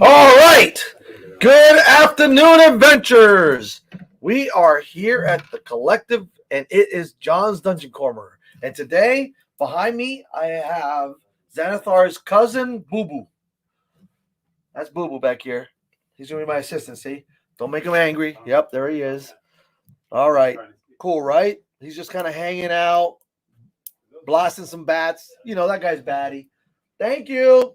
All right. Good afternoon, adventurers. We are here at the collective, and it is John's Dungeon Corner. And today, behind me, I have Xanathar's cousin, Boo Boo. That's Boo Boo back here. He's going to be my assistant, see? Don't make him angry. Yep, there he is. All right. Cool, right? He's just kind of hanging out, blasting some bats. You know, that guy's batty. Thank you.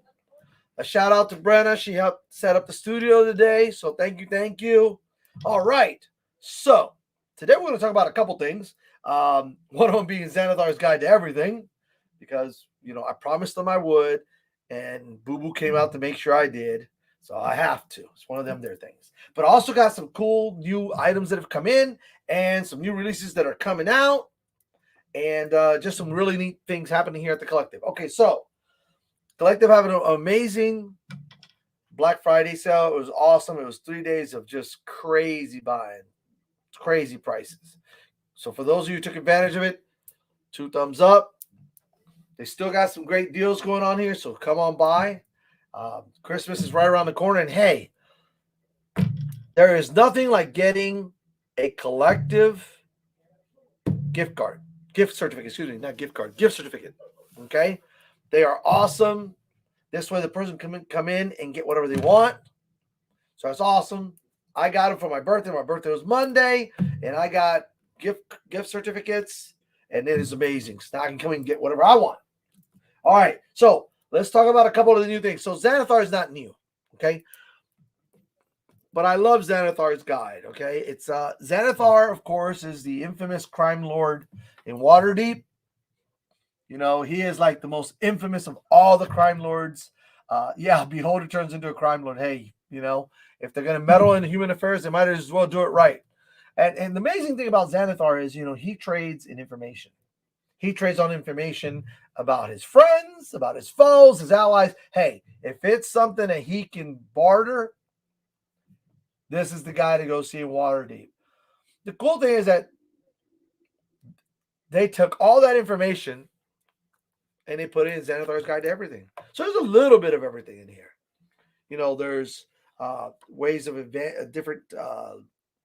A shout out to Brenna. She helped set up the studio today. So thank you. All right. So today we're going to talk about a couple things. One of them being Xanathar's Guide to Everything, because, you know, I promised them I would, and Boo Boo came out to make sure I did. So I have to. It's one of them there things. But I also got some cool new items that have come in and some new releases that are coming out, and just some really neat things happening here at the collective. Okay, so Collective having an amazing Black Friday sale. It was awesome. It was 3 days of just crazy buying, crazy prices. So for those of you who took advantage of it, 2 thumbs up. They still got some great deals going on here, so come on by. Christmas is right around the corner, and hey, there is nothing like getting a collective gift certificate. Okay? They are awesome. This way the person can come in and get whatever they want. So it's awesome. I got them for my birthday. My birthday was Monday, and I got gift certificates, and it is amazing. So now I can come in and get whatever I want. All right, so let's talk about a couple of the new things. So Xanathar is not new, okay? But I love Xanathar's Guide, okay? It's Xanathar, of course, is the infamous crime lord in Waterdeep. You know, he is like the most infamous of all the crime lords. Beholder turns into a crime lord. Hey, you know, if they're going to meddle in human affairs, they might as well do it right. And the amazing thing about Xanathar is, you know, he trades in information. He trades on information about his friends, about his foes, his allies. Hey, if it's something that he can barter, this is the guy to go see in Waterdeep. The cool thing is that they took all that information and they put it in Xanathar's Guide to Everything. So there's a little bit of everything in here. You know, there's ways of different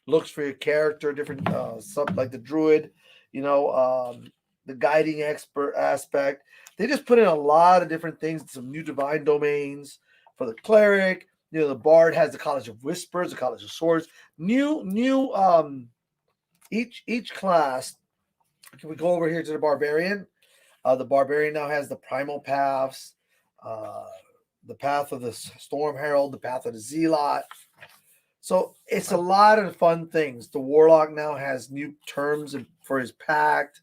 looks for your character, different stuff like the druid, you know, the guiding expert aspect. They just put in a lot of different things, some new divine domains for the cleric. You know, the bard has the College of Whispers, the College of Swords. Each class. Can we go over here to the barbarian? The barbarian now has the primal paths, the path of the storm herald, the path of the zealot. So it's a lot of fun things. The warlock now has new terms for his pact.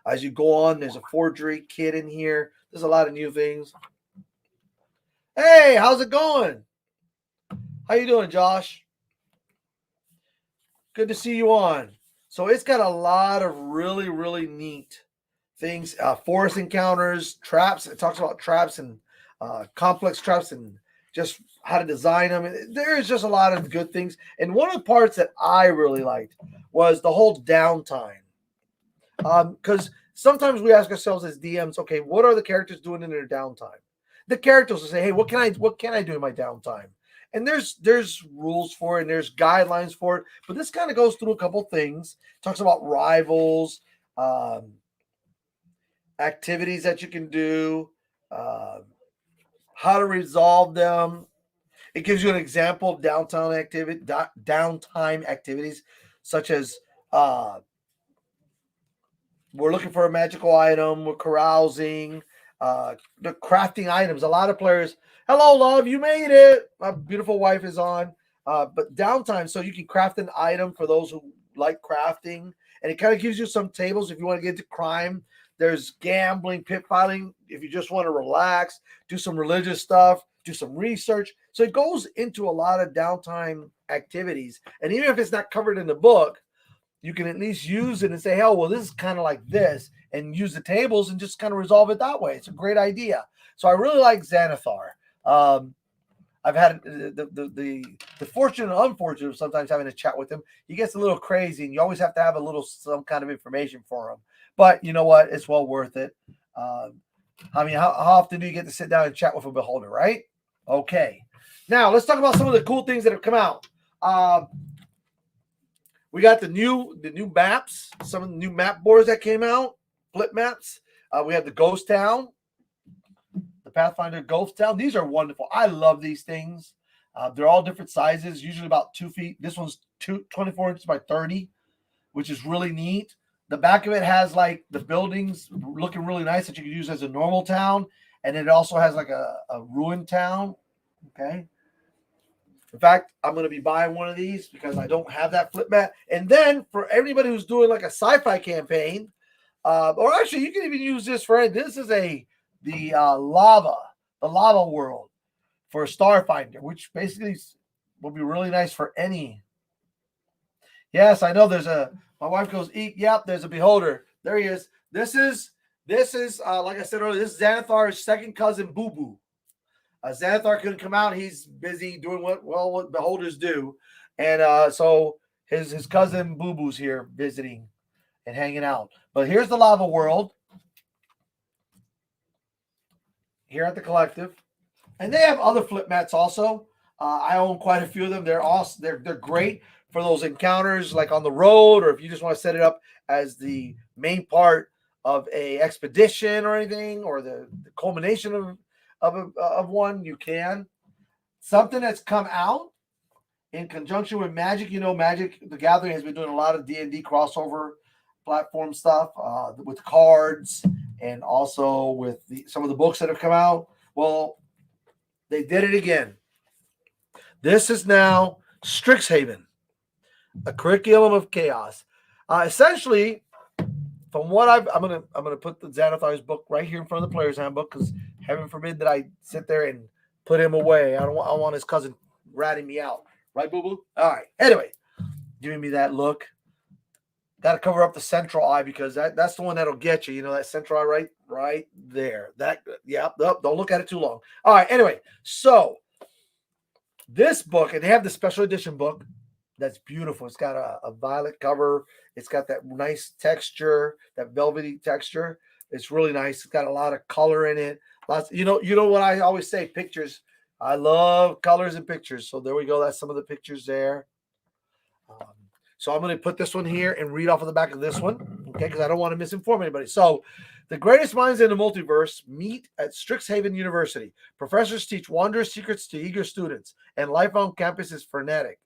As you go on, there's a forgery kit in here. There's a lot of new things. Hey, how's it going? How you doing, Josh? Good to see you on. So it's got a lot of really, really neat things, forest encounters, traps. It talks about traps and complex traps and just how to design them. There is just a lot of good things. And one of the parts that I really liked was the whole downtime. Because sometimes we ask ourselves as DMs, okay, what are the characters doing in their downtime? The characters will say, hey, what can I do in my downtime? And there's rules for it, and there's guidelines for it. But this kind of goes through a couple things. Talks about rivals, activities that you can do, how to resolve them. It gives you an example of downtime activities, such as we're looking for a magical item, we're carousing, the crafting items. A lot of players, hello, love, you made it. My beautiful wife is on. But downtime, so you can craft an item for those who like crafting, and it kind of gives you some tables if you want to get into crime. There's gambling, pit fighting. If you just want to relax, do some religious stuff, do some research. So it goes into a lot of downtime activities. And even if it's not covered in the book, you can at least use it and say, oh, well, this is kind of like this, and use the tables and just kind of resolve it that way. It's a great idea. So I really like Xanathar. I've had the fortunate and unfortunate of sometimes having a chat with him. He gets a little crazy, and you always have to have some kind of information for him. But you know what? It's well worth it. I mean, how often do you get to sit down and chat with a beholder, right? Okay. Now, let's talk about some of the cool things that have come out. We got the new maps, some of the new map boards that came out, flip maps. We have the Ghost Town, the Pathfinder Ghost Town. These are wonderful. I love these things. They're all different sizes, usually about 2 feet. This one's 24 inches by 30, which is really neat. The back of it has like the buildings looking really nice that you can use as a normal town. And it also has like a ruined town. Okay. In fact, I'm going to be buying one of these because I don't have that flip mat. And then for everybody who's doing like a sci-fi campaign, or actually you can even use this for this is the lava world for Starfinder, which basically will be really nice for any. Yes, I know my wife goes, yep, there's a beholder. There he is. This is like I said earlier, this is Xanathar's second cousin, Boo Boo. Xanathar couldn't come out. He's busy doing what beholders do. And so his cousin Boo Boo's here visiting and hanging out. But here's the lava world here at the Collective. And they have other flip mats also. I own quite a few of them. They're awesome. They're great for those encounters like on the road, or if you just want to set it up as the main part of a expedition or anything, or the culmination of one, you can. Something that's come out in conjunction with Magic. You know, Magic the Gathering has been doing a lot of D&D crossover platform stuff with cards and also with some of the books that have come out. Well, they did it again. This is now Strix Haven, a curriculum of chaos. Essentially, from what I'm gonna put the Xanathar's book right here in front of the player's handbook, because heaven forbid that I sit there and put him away. I want his cousin ratting me out, right, Boo Boo? All right. Anyway, giving me that look. Got to cover up the central eye because that's the one that'll get you. You know that central eye right there. Don't look at it too long. All right. Anyway, so this book, and they have the special edition book. That's beautiful. It's got a violet cover. It's got that nice texture, that velvety texture. It's really nice. It's got a lot of color in it. Lots. You know what I always say? Pictures. I love colors and pictures. So there we go. That's some of the pictures there. So I'm going to put this one here and read off of the back of this one, okay? Because I don't want to misinform anybody. So the greatest minds in the multiverse meet at Strix Haven University. Professors teach wondrous secrets to eager students, and life on campus is frenetic.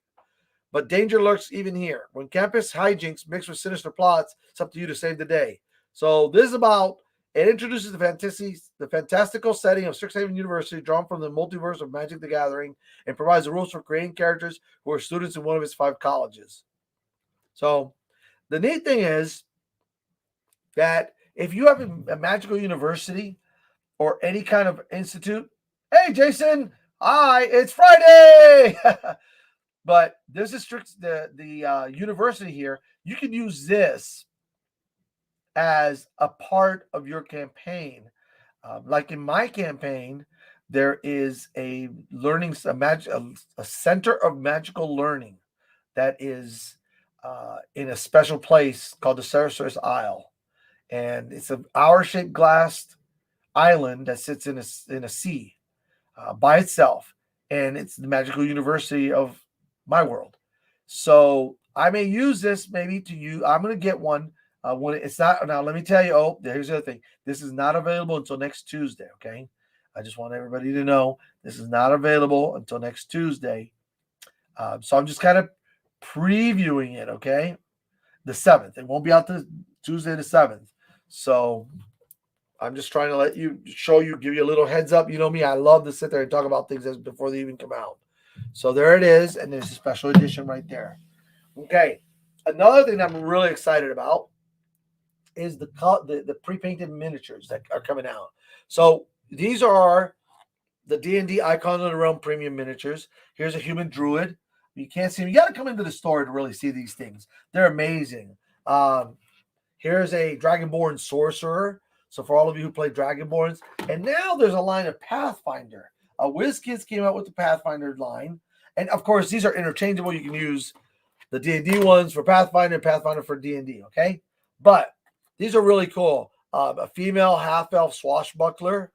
But danger lurks even here. When campus hijinks mix with sinister plots, it's up to you to save the day. So this is about, it introduces the fantastical setting of Strix Haven University drawn from the multiverse of Magic the Gathering and provides the rules for creating characters who are students in one of its 5 colleges. So the neat thing is that if you have a magical university or any kind of institute, hey, Jason, hi, it's Friday. But this is the university here. You can use this as a part of your campaign. Like in my campaign, there is a center of magical learning that is in a special place called the Sorcerer's Isle. And it's an hour-shaped glassed island that sits in a sea by itself. And it's the magical university of my world. So I may use this maybe to use. I'm going to get one when it's not. Now, let me tell you. Oh, here's the other thing. This is not available until next Tuesday. Okay. I just want everybody to know this is not available until next Tuesday. So I'm just kind of previewing it. Okay. The 7th. It won't be out to Tuesday the 7th. So I'm just trying to give you a little heads up. You know me. I love to sit there and talk about things before they even come out. So there it is, and there's a special edition right there. Okay, another thing that I'm really excited about is the pre-painted miniatures that are coming out. So these are the D&D Icon of the Realm premium miniatures. Here's a human druid. You can't see them. You got to come into the store to really see these things. They're amazing. Here's a Dragonborn sorcerer. So for all of you who play Dragonborns, and now there's a line of Pathfinder. WizKids came out with the Pathfinder line. And, of course, these are interchangeable. You can use the D&D ones for Pathfinder and Pathfinder for D&D, okay? But these are really cool. a female half-elf swashbuckler,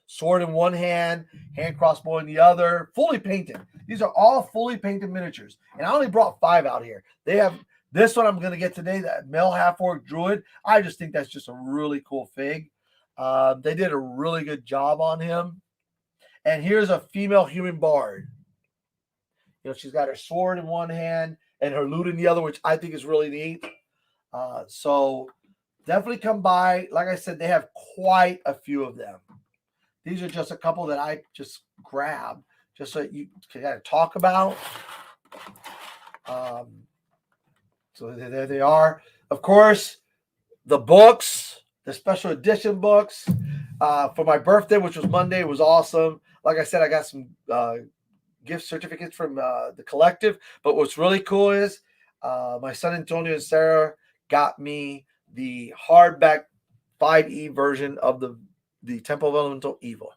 sword in one hand, hand crossbow in the other, fully painted. These are all fully painted miniatures. And I only brought 5 out here. They have this one I'm going to get today, that male half-orc druid. I just think that's just a really cool fig. They did a really good job on him. And here's a female human bard. You know, she's got her sword in one hand and her lute in the other, which I think is really neat. So definitely come by. Like I said, they have quite a few of them. These are just a couple that I just grabbed just so you can kind of talk about. So there they are. Of course, the books, the special edition books for my birthday, which was Monday, was awesome. Like I said, I got some gift certificates from the collective. But what's really cool is my son Antonio and Sarah got me the hardback 5e version of the Temple of Elemental Evil,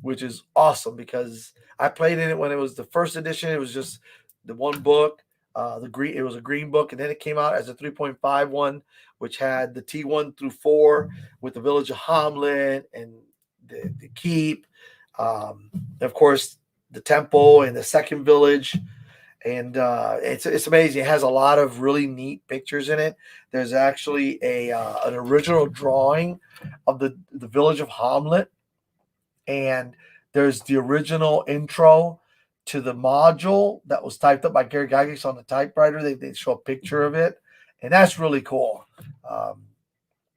which is awesome because I played in it when it was the first edition. It was just the one book. It was a green book, and then it came out as a 3.5 one, which had the T1 through 4 with the village of Hamlet and the keep. Of course, the temple and the second village. And it's amazing. It has a lot of really neat pictures in it. There's actually an original drawing of the village of Hamlet. And there's the original intro to the module that was typed up by Gary Gygax on the typewriter. They show a picture of it. And that's really cool.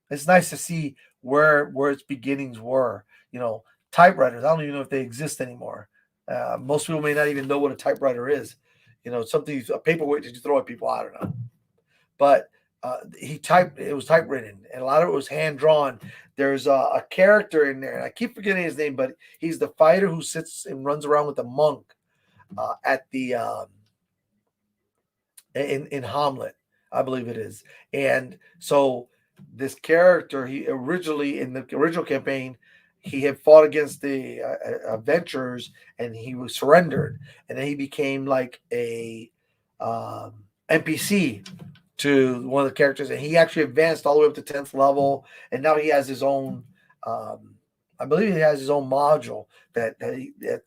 It's nice to see where its beginnings were. You know, typewriters, I don't even know if they exist anymore. Most people may not even know what a typewriter is. You know, a paperweight that you throw at people, I don't know. But it was typewritten, and a lot of it was hand drawn. There's a character in there, and I keep forgetting his name, but he's the fighter who sits and runs around with a monk at the in Hamlet, I believe it is. And so this character, he originally in the original campaign, he had fought against the adventurers, and he was surrendered, and then he became like a NPC to one of the characters, and he actually advanced all the way up to 10th level, and now he has his own. I believe he has his own module that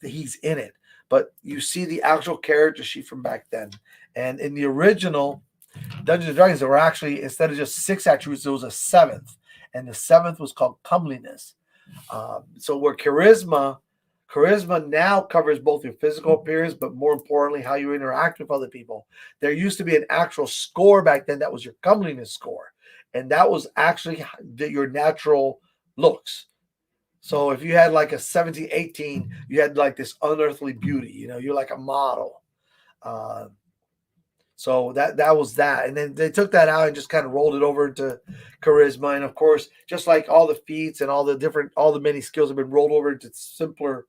he's in it. But you see the actual character sheet from back then, and in the original Dungeons and Dragons, there were actually, instead of just 6 attributes, there was a 7th, and the 7th was called comeliness. So where charisma now covers both your physical appearance, but more importantly, how you interact with other people. There used to be an actual score back then that was your comeliness score, and that was actually your natural looks. So if you had like a 17, 18, you had like this unearthly beauty. You know, you're like a model. So that was that. And then they took that out and just kind of rolled it over into charisma. And of course, just like all the feats and all the many skills have been rolled over into simpler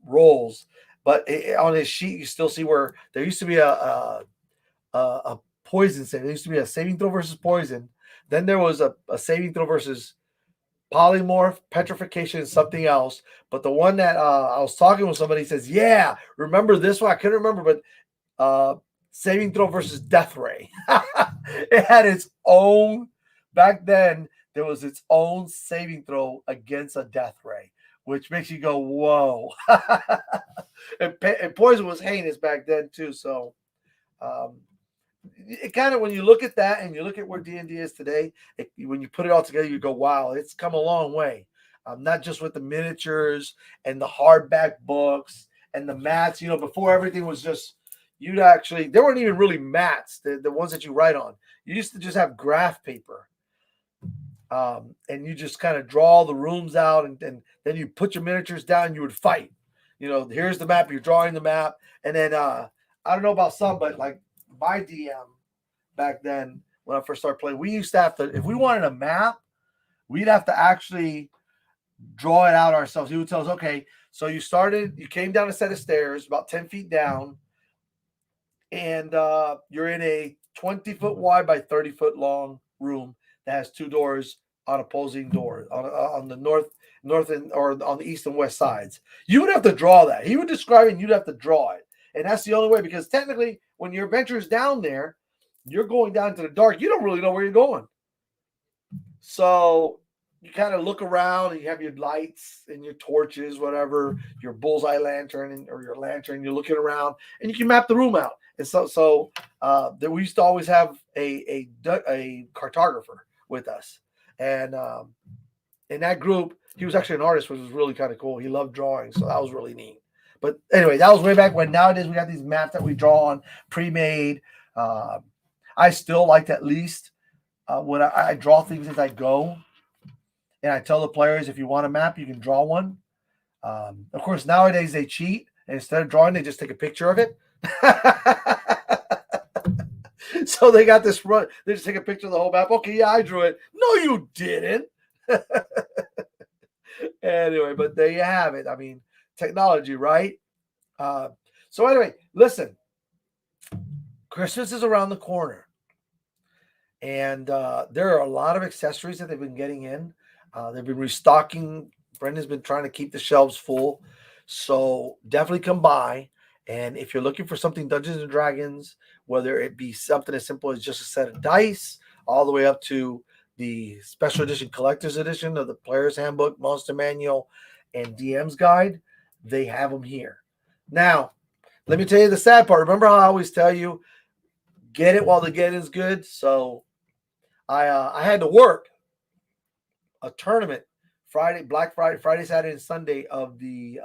roles. But on his sheet, you still see where there used to be a poison save. There used to be a saving throw versus poison. Then there was a saving throw versus polymorph, petrification, and something else. But the one that I was talking with somebody says, yeah, remember this one? I couldn't remember, but saving throw versus death ray. It had its own, back then, there was its own saving throw against a death ray, which makes you go, whoa. and poison was heinous back then, too. So it kind of, when you look at that and you look at where D&D is today, when you put it all together, you go, wow, it's come a long way. Not just with the miniatures and the hardback books and the mats. You know, before everything was just, there weren't even really mats, the ones that you write on. You used to just have graph paper. And you just kind of draw the rooms out, and then you put your miniatures down and you would fight. You know, here's the map, you're drawing the map. And then I don't know about some, but like my DM back then, when I first started playing, we used to have to, if we wanted a map, we'd have to actually draw it out ourselves. He would tell us, okay, so you came down a set of stairs about 10 feet down, and you're in a 20-foot wide by 30-foot long room that has 2 doors on opposing doors on the north and or on the east and west sides. You would have to draw that. He would describe it, and you'd have to draw it. And that's the only way, because technically, when your adventure is down there, you're going down to the dark. You don't really know where you're going. So you kind of look around and you have your lights and your torches, whatever, your bullseye lantern or your lantern. You're looking around and you can map the room out. And that we used to always have a cartographer with us, and in that group, he was actually an artist, which was really kind of cool. He loved drawing, so that was really neat. But anyway, that was way back when. Nowadays, we got these maps that we draw on, pre-made. Uh, I still like to at least when I draw things as I go, and I tell the players if you want a map, you can draw one. Of course, nowadays they cheat, and instead of drawing, they just take a picture of it. So they got this run. They just take a picture of the whole map. Okay, yeah, I drew it. No, you didn't. Anyway, but there you have it. I mean, technology, right? So anyway, listen. Christmas is around the corner, and there are a lot of accessories that they've been getting in. They've been restocking. Brendan's been trying to keep the shelves full, so definitely come by. And if you're looking for something Dungeons and Dragons, whether it be something as simple as just a set of dice, all the way up to the special edition collector's edition of the Player's Handbook, Monster Manual, and DM's Guide, they have them here. Now, let me tell you the sad part. Remember how I always tell you, get it while the getting's good? So I had to work a tournament Black Friday, Saturday, and Sunday of the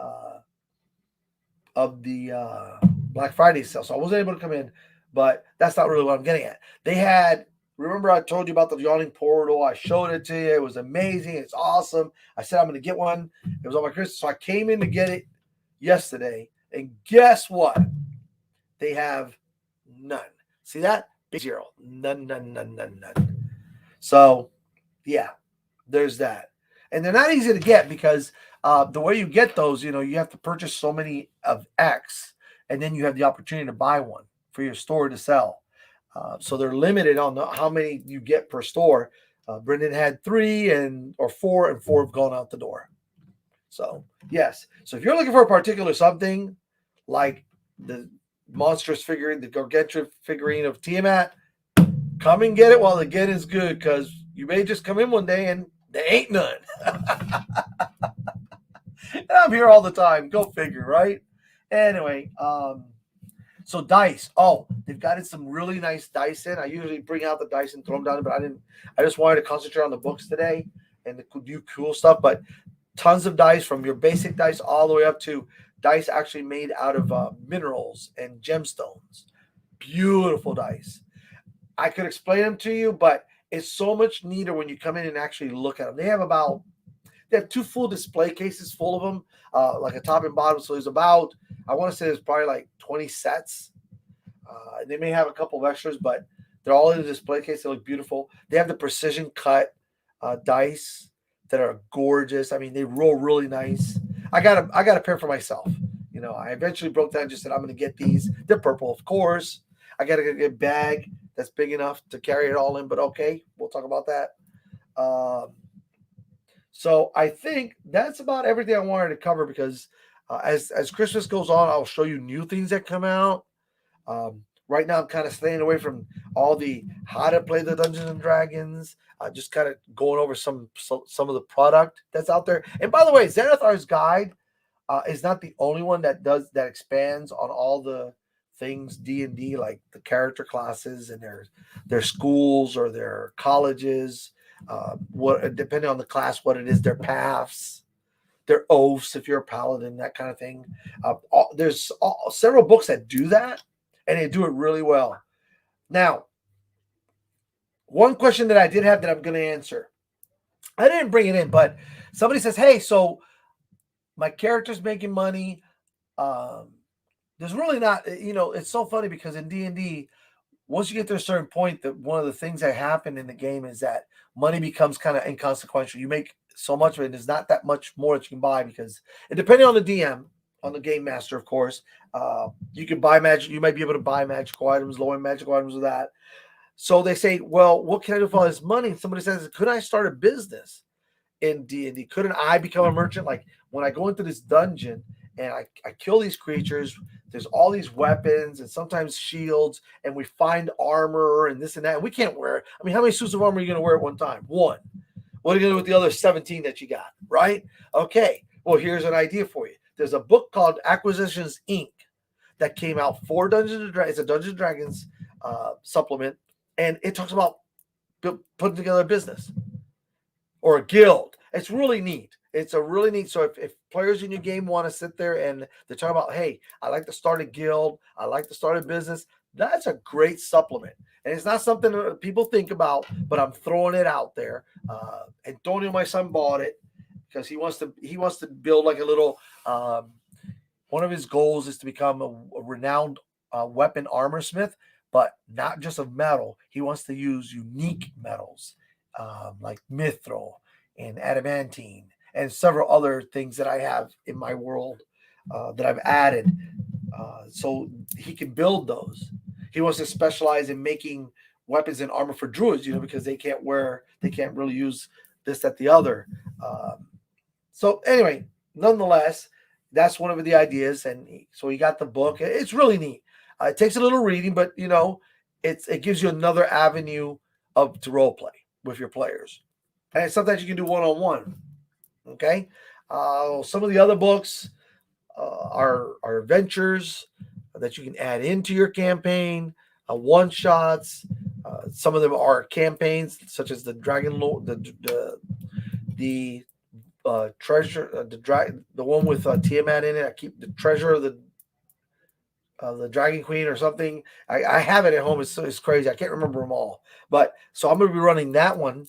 Black Friday sale. So I wasn't able to come in, but that's not really what I'm getting at. They had, remember I told you about the yawning portal. I showed it to you. It was amazing. It's awesome. I said I'm going to get one. It was on my Christmas. So I came in to get it yesterday. And guess what? They have none. See that? Big zero. None. So, yeah, there's that. And they're not easy to get because the way you get those, you have to purchase so many of X, and then you have the opportunity to buy one for your store to sell. So they're limited on how many you get per store. Brendan had 3 or 4, and 4 have gone out the door. So, yes. So if you're looking for a particular something like the monstrous figurine, the gargantuan figurine of Tiamat, come and get it while the get is good, because you may just come in one day and there ain't none. And I'm here all the time. Go figure, right? Anyway, so dice. Oh, they've gotten some really nice dice in. I usually bring out the dice and throw them down, but I didn't. I just wanted to concentrate on the books today and the new cool stuff. But tons of dice, from your basic dice all the way up to dice actually made out of minerals and gemstones. Beautiful dice. I could explain them to you, but it's so much neater when you come in and actually look at them. They have 2 full display cases full of them, like a top and bottom. So there's about, I want to say there's probably like 20 sets. They may have a couple of extras, but they're all in a display case. They look beautiful. They have the precision cut dice that are gorgeous. I mean, they roll really nice. I got a pair for myself. I eventually broke down and just said, I'm going to get these. They're purple, of course. I got to get a bag that's big enough to carry it all in, but okay, we'll talk about that. So I think that's about everything I wanted to cover, because as Christmas goes on, I'll show you new things that come out. Right now, I'm kind of staying away from all the how to play the Dungeons and Dragons. Just kind of going over some of the product that's out there. And by the way, Xanathar's Guide is not the only one that expands on all the things D&D, like the character classes and their schools or their colleges. What, depending on the class, what it is, their paths, their oaths, if you're a paladin, that kind of thing. There's several books that do that, and they do it really well. Now, one question that I did have that I'm going to answer, I didn't bring it in, but somebody says, hey, so my character's making money. There's really not, it's so funny because in D&D, once you get to a certain point, that one of the things that happen in the game is that money becomes kind of inconsequential. You make so much of it, there's not that much more that you can buy, because depending on the DM, on the game master, of course, you can buy magic. You might be able to buy magical items, low-end magical items with that. So they say, well, what can I do with all this money? And somebody says, could I start a business in D&D? Couldn't I become a merchant? Like when I go into this dungeon and I kill these creatures, there's all these weapons and sometimes shields, and we find armor and this and that. And we can't wear it. I mean, how many suits of armor are you going to wear at one time? One. What are you going to do with the other 17 that you got, right? Okay, well, here's an idea for you. There's a book called Acquisitions Inc. that came out for Dungeons and Dragons. It's a Dungeons and Dragons supplement, and it talks about putting together a business or a guild. It's really neat. It's a really neat. So if players in your game want to sit there and they're talking about, hey, I like to start a guild, I like to start a business, that's a great supplement. And it's not something that people think about, but I'm throwing it out there. Antonio, my son, bought it because he wants to build like a little. One of his goals is to become a renowned weapon armor smith, but not just of metal. He wants to use unique metals like mithril and adamantine and several other things that I have in my world that I've added. So he can build those. He wants to specialize in making weapons and armor for druids, because they can't really use this, that, the other. So anyway, nonetheless, that's one of the ideas. And so he got the book. It's really neat. It takes a little reading, but it gives you another avenue to role play with your players. And sometimes you can do one-on-one. Okay. Some of the other books are adventures that you can add into your campaign, one-shots. Some of them are campaigns, such as the Dragon Lord, the treasure, the one with Tiamat in it. I keep the treasure of the Dragon Queen or something. I have it at home. It's crazy. I can't remember them all. But so I'm going to be running that one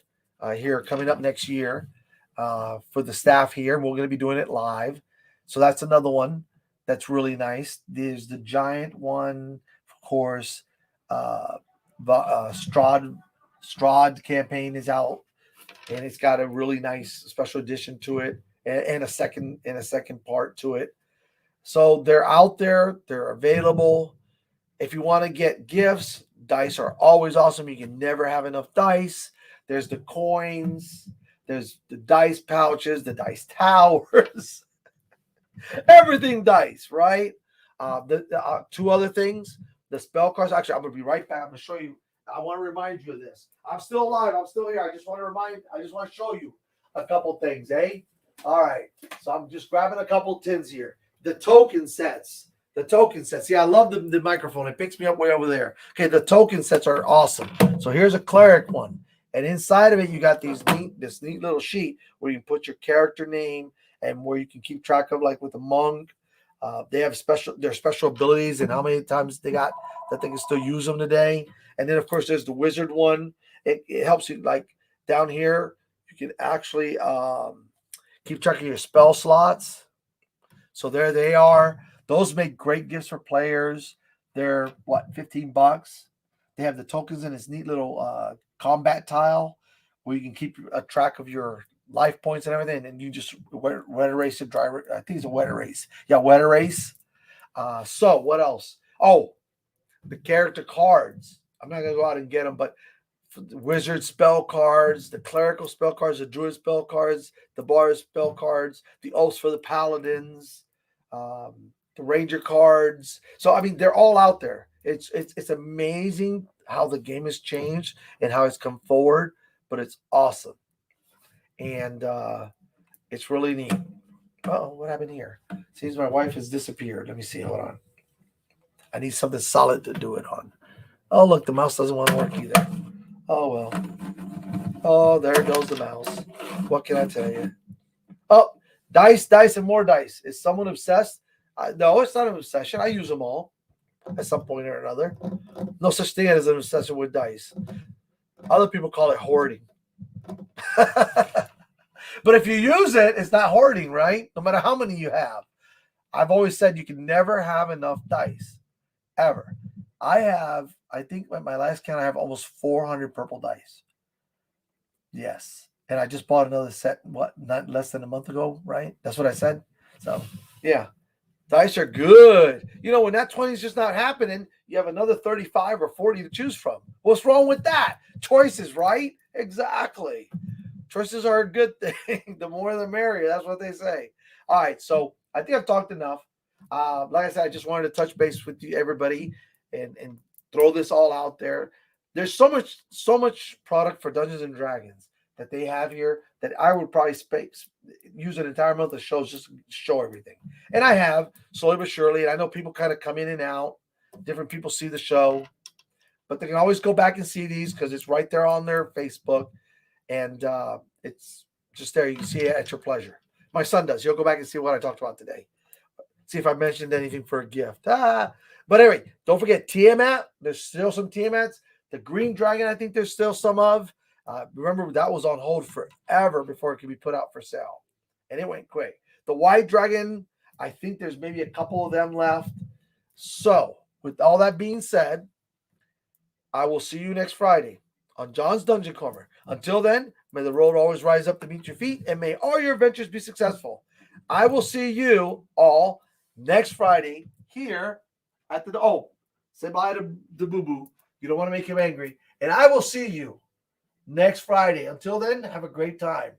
here coming up next year for the staff here. We're going to be doing it live. So that's another one that's really nice. There's the giant one, of course. Strahd campaign is out, and it's got a really nice special edition to it, and a second part to it. So they're out there, they're available. If you want to get gifts, dice are always awesome. You can never have enough dice. There's the coins, there's the dice pouches, the dice towers, everything dice, right? The two other things, the spell cards. Actually, I'm going to be right back. I'm going to show you. I want to remind you of this. I'm still alive. I'm still here. I just want to show you a couple things, eh? All right. So I'm just grabbing a couple tins here. The token sets. See, I love the microphone. It picks me up way over there. Okay, the token sets are awesome. So here's a cleric one. And inside of it, you got this neat little sheet where you can put your character name and where you can keep track of, like with a monk. They have their special abilities and how many times they got that they can still use them today. And then, of course, there's the wizard one. It helps you, like down here, you can actually keep track of your spell slots. So there they are. Those make great gifts for players. They're, $15? They have the tokens in this neat little combat tile where you can keep a track of your life points and everything, and you just wet erase and dry. I think it's a wet erase. Yeah, wet erase. So what else? Oh, the character cards. I'm not gonna go out and get them, but the wizard spell cards, the clerical spell cards, the druid spell cards, the bard spell cards, the oaths for the paladins, the ranger cards. So I mean, they're all out there. It's amazing how the game has changed and how it's come forward, but it's awesome. And it's really neat. Oh, what happened here? Seems my wife has disappeared. Let me see. Hold on. I need something solid to do it on. Oh, look, the mouse doesn't want to work either. Oh, well. Oh, there goes the mouse. What can I tell you? Oh, dice, and more dice. Is someone obsessed? No, it's not an obsession. I use them all at some point or another. No such thing as an obsession with dice. Other people call it hoarding. But if you use it, it's not hoarding, right? No matter how many you have. I've always said you can never have enough dice, ever. I think at my last count, I have almost 400 purple dice. Yes. And I just bought another set, not less than a month ago, right? That's what I said. So, yeah. Dice are good. When that 20 is just not happening, you have another 35 or 40 to choose from. What's wrong with that? Choices, right? Exactly. Choices are a good thing. The more the merrier. That's what they say. All right. So I think I've talked enough. Like I said, I just wanted to touch base with you, everybody, and throw this all out there. There's so much product for Dungeons and Dragons that they have here that I would probably use an entire month of shows just to show everything. And I have, slowly but surely. And I know people kind of come in and out. Different people see the show. But they can always go back and see these because it's right there on their Facebook. And it's just there. You can see it at your pleasure. My son does. He'll go back and see what I talked about today. See if I mentioned anything for a gift. But anyway, don't forget Tiamat. There's still some Tiamats. The Green Dragon, I think there's still some of. Remember, that was on hold forever before it could be put out for sale. And it went quick. The White Dragon, I think there's maybe a couple of them left. So, with all that being said, I will see you next Friday on John's Dungeon Corner. Until then, may the road always rise up to meet your feet, and may all your adventures be successful. I will see you all next Friday here at the say bye to the boo-boo. You don't want to make him angry. And I will see you next Friday. Until then, have a great time.